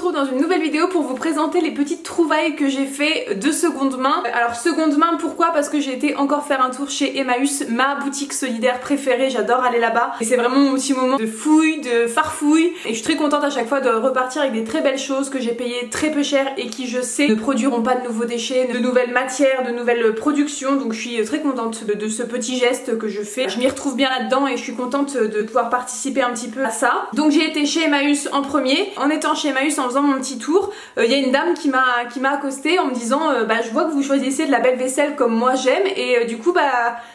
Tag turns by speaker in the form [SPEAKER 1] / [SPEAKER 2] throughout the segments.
[SPEAKER 1] retrouve dans une nouvelle vidéo pour vous présenter les petites trouvailles que j'ai fait de seconde main. Alors seconde main, pourquoi? Parce que j'ai été encore faire un tour chez Emmaüs, ma boutique solidaire préférée, j'adore aller là-bas. Et c'est vraiment mon petit moment de fouille, de farfouille. Et je suis très contente à chaque fois de repartir avec des très belles choses que j'ai payées très peu cher et qui, je sais, ne produiront pas de nouveaux déchets, de nouvelles matières, de nouvelles productions. Donc je suis très contente de ce petit geste que je fais. Je m'y retrouve bien là-dedans et je suis contente de pouvoir participer un petit peu à ça. Donc j'ai été chez Emmaüs en premier. En étant chez Emmaüs, en faisant mon petit tour, il y a une dame qui m'a accostée en me disant je vois que vous choisissez de la belle vaisselle comme moi j'aime et du coup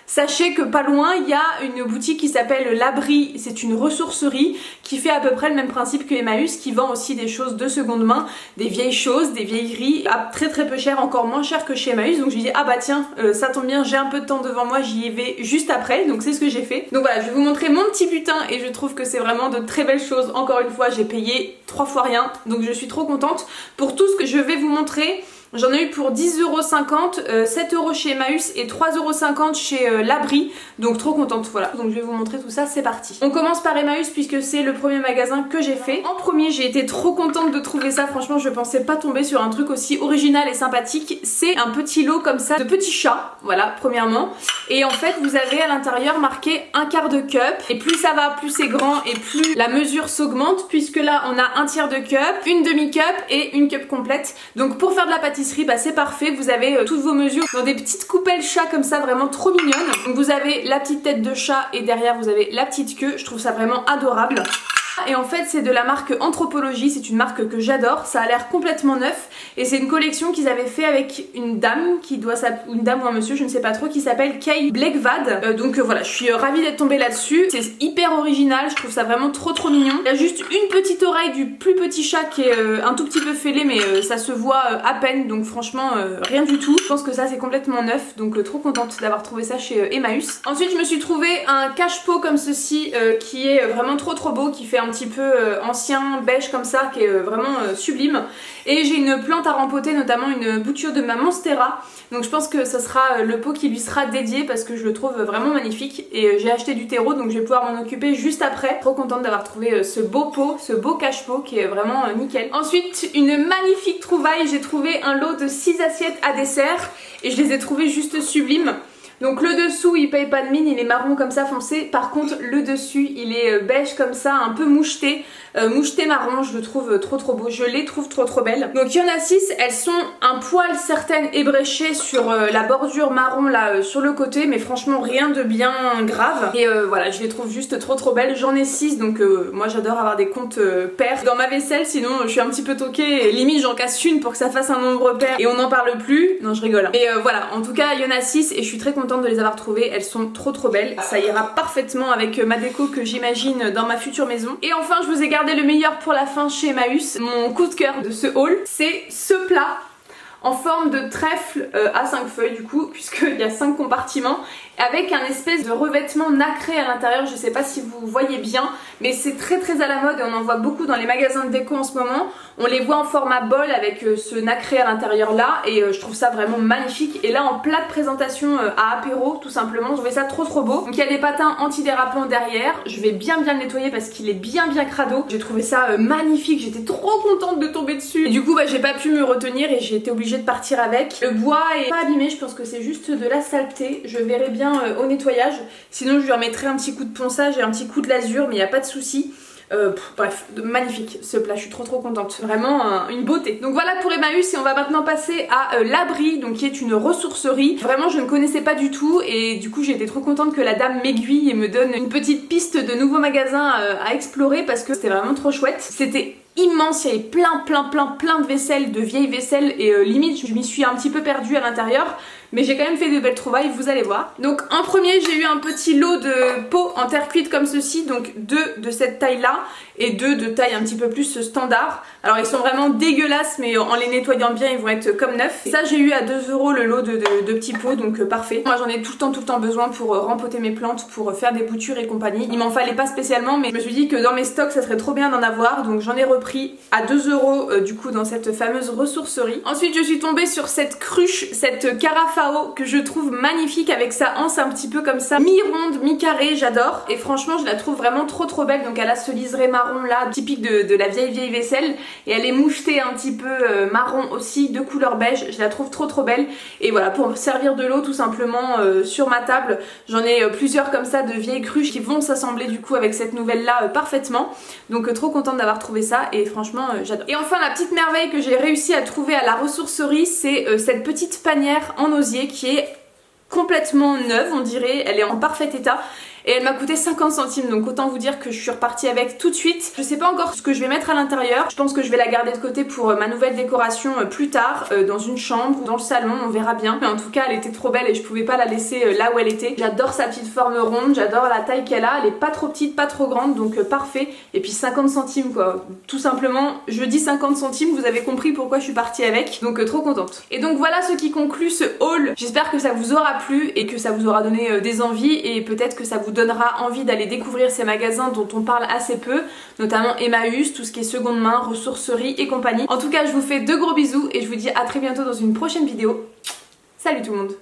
[SPEAKER 1] sachez que pas loin il y a une boutique qui s'appelle L'Abri. C'est une ressourcerie qui fait à peu près le même principe que Emmaüs, qui vend aussi des choses de seconde main, des vieilles choses, des vieilleries à très peu cher, encore moins cher que chez Emmaüs. Donc je lui dis ah bah tiens ça tombe bien, j'ai un peu de temps devant moi, j'y vais juste après. Donc c'est ce que j'ai fait. Donc voilà, je vais vous montrer mon petit butin et je trouve que c'est vraiment de très belles choses. Encore une fois, j'ai payé 3 fois rien, donc je suis trop contente. Pour tout ce que je vais vous montrer, j'en ai eu pour 10,50 €, 7 € chez Emmaüs et 3,50 € chez L'Abri. Donc trop contente, voilà. Donc je vais vous montrer tout ça, c'est parti. On commence par Emmaüs puisque c'est le premier magasin que j'ai fait. En premier, j'ai été trop contente de trouver ça. Franchement, je pensais pas tomber sur un truc aussi original et sympathique. C'est un petit lot comme ça de petits chats, voilà, premièrement. Et en fait, vous avez à l'intérieur marqué un quart de cup. Et plus ça va, plus c'est grand et plus la mesure s'augmente, puisque là, on a un tiers de cup, une demi-cup et une cup complète. Donc pour faire de la pâtisserie, bah c'est parfait. Vous avez toutes vos mesures dans des petites coupelles chat comme ça, vraiment trop mignonnes. Donc vous avez la petite tête de chat et derrière vous avez la petite queue. Je trouve ça vraiment adorable. Et en fait c'est de la marque Anthropologie, c'est une marque que j'adore, ça a l'air complètement neuf et c'est une collection qu'ils avaient fait avec une dame qui doit s'appeler, une dame ou un monsieur, je ne sais pas trop, qui s'appelle Kay Blekvad. Donc voilà, je suis ravie d'être tombée là-dessus, c'est hyper original, je trouve ça vraiment trop mignon. Il y a juste une petite oreille du plus petit chat qui est un tout petit peu fêlée mais ça se voit à peine, donc franchement rien du tout. Je pense que ça c'est complètement neuf, donc trop contente d'avoir trouvé ça chez Emmaüs. Ensuite je me suis trouvé un cache-pot comme ceci qui est vraiment trop beau, qui fait un petit peu ancien beige comme ça, qui est vraiment sublime. Et j'ai une plante à rempoter, notamment une bouture de ma Monstera, donc je pense que ça sera le pot qui lui sera dédié parce que je le trouve vraiment magnifique. Et j'ai acheté du terreau donc je vais pouvoir m'en occuper juste après. Trop contente d'avoir trouvé ce beau pot, ce beau cache-pot qui est vraiment nickel. Ensuite une magnifique trouvaille, j'ai trouvé un lot de 6 assiettes à dessert et je les ai trouvées juste sublimes. Donc le dessous il paye pas de mine, il est marron comme ça foncé. Par contre le dessus il est beige comme ça, un peu moucheté, moucheté marron. Je le trouve trop beau, je les trouve trop belles. Donc il y en a 6, elles sont un poil certaines ébréchées sur la bordure marron là sur le côté, mais franchement rien de bien grave. Et voilà, je les trouve juste trop belles. J'en ai 6 donc moi j'adore avoir des comptes pairs dans ma vaisselle, sinon je suis un petit peu toquée et limite j'en casse une pour que ça fasse un nombre pair et on n'en parle plus. Non je rigole. Et voilà, en tout cas il y en a 6 et je suis très contente de les avoir trouvées, elles sont trop belles. Ça ira parfaitement avec ma déco que j'imagine dans ma future maison. Et enfin je vous ai gardé le meilleur pour la fin chez Emmaüs. Mon coup de cœur de ce haul, c'est ce plat en forme de trèfle à 5 feuilles du coup, puisqu'il y a 5 compartiments, avec un espèce de revêtement nacré à l'intérieur. Je sais pas si vous voyez bien, mais c'est très à la mode et on en voit beaucoup dans les magasins de déco en ce moment. On les voit en format bol avec ce nacré à l'intérieur là et je trouve ça vraiment magnifique. Et là en plat de présentation à apéro tout simplement, je trouvais ça trop beau. Donc il y a des patins antidérapants derrière, je vais bien le nettoyer parce qu'il est bien crado. J'ai trouvé ça magnifique, j'étais trop contente de tomber dessus. Et du coup j'ai pas pu me retenir et j'ai été obligée de partir avec. Le bois est pas abîmé, je pense que c'est juste de la saleté. Je verrai bien au nettoyage, sinon je lui remettrai un petit coup de ponçage et un petit coup de lasure, mais il n'y a pas de souci. Bref, magnifique ce plat, je suis trop contente, vraiment une beauté. Donc voilà pour Emmaüs et on va maintenant passer à L'Abri, donc qui est une ressourcerie. Vraiment je ne connaissais pas du tout et du coup j'ai été trop contente que la dame m'aiguille et me donne une petite piste de nouveaux magasins à explorer parce que c'était vraiment trop chouette. C'était immense, il y avait plein de vaisselle, de vieilles vaisselles et limite je m'y suis un petit peu perdue à l'intérieur, mais j'ai quand même fait de belles trouvailles, vous allez voir. Donc en premier j'ai eu un petit lot de pots en terre cuite comme ceci, donc 2 de cette taille là et 2 de taille un petit peu plus standard. Alors ils sont vraiment dégueulasses mais en les nettoyant bien ils vont être comme neufs. Et ça j'ai eu à 2 € le lot de petits pots, donc parfait. Moi j'en ai tout le temps besoin pour rempoter mes plantes, pour faire des boutures et compagnie. Il m'en fallait pas spécialement mais je me suis dit que dans mes stocks ça serait trop bien d'en avoir, donc j'en ai repris à 2 € du coup dans cette fameuse ressourcerie. Ensuite je suis tombée sur cette cruche, cette carafe Fao que je trouve magnifique avec sa anse un petit peu comme ça, mi-ronde, mi-carré, j'adore. Et franchement je la trouve vraiment trop belle. Donc elle a ce liseré marron là, typique de la vieille vaisselle. Et elle est mouchetée un petit peu marron aussi, de couleur beige. Je la trouve trop belle. Et voilà, pour servir de l'eau tout simplement sur ma table. J'en ai plusieurs comme ça de vieilles cruches qui vont s'assembler du coup avec cette nouvelle là parfaitement. Donc trop contente d'avoir trouvé ça et franchement j'adore. Et enfin la petite merveille que j'ai réussi à trouver à la ressourcerie, c'est cette petite panière en osier qui est complètement neuve on dirait, elle est en parfait état. Et elle m'a coûté 50 centimes, donc autant vous dire que je suis repartie avec tout de suite. Je sais pas encore ce que je vais mettre à l'intérieur. Je pense que je vais la garder de côté pour ma nouvelle décoration plus tard, dans une chambre ou dans le salon, on verra bien. Mais en tout cas elle était trop belle et je pouvais pas la laisser là où elle était. J'adore sa petite forme ronde, j'adore la taille qu'elle a. Elle est pas trop petite, pas trop grande, donc parfait. Et puis 50 centimes quoi, tout simplement. Je dis 50 centimes, vous avez compris pourquoi je suis partie avec. Donc trop contente. Et donc voilà ce qui conclut ce haul. J'espère que ça vous aura plu et que ça vous aura donné des envies et peut-être que ça vous donnera envie d'aller découvrir ces magasins dont on parle assez peu, notamment Emmaüs, tout ce qui est seconde main, ressourcerie et compagnie. En tout cas je vous fais de gros bisous et je vous dis à très bientôt dans une prochaine vidéo. Salut tout le monde!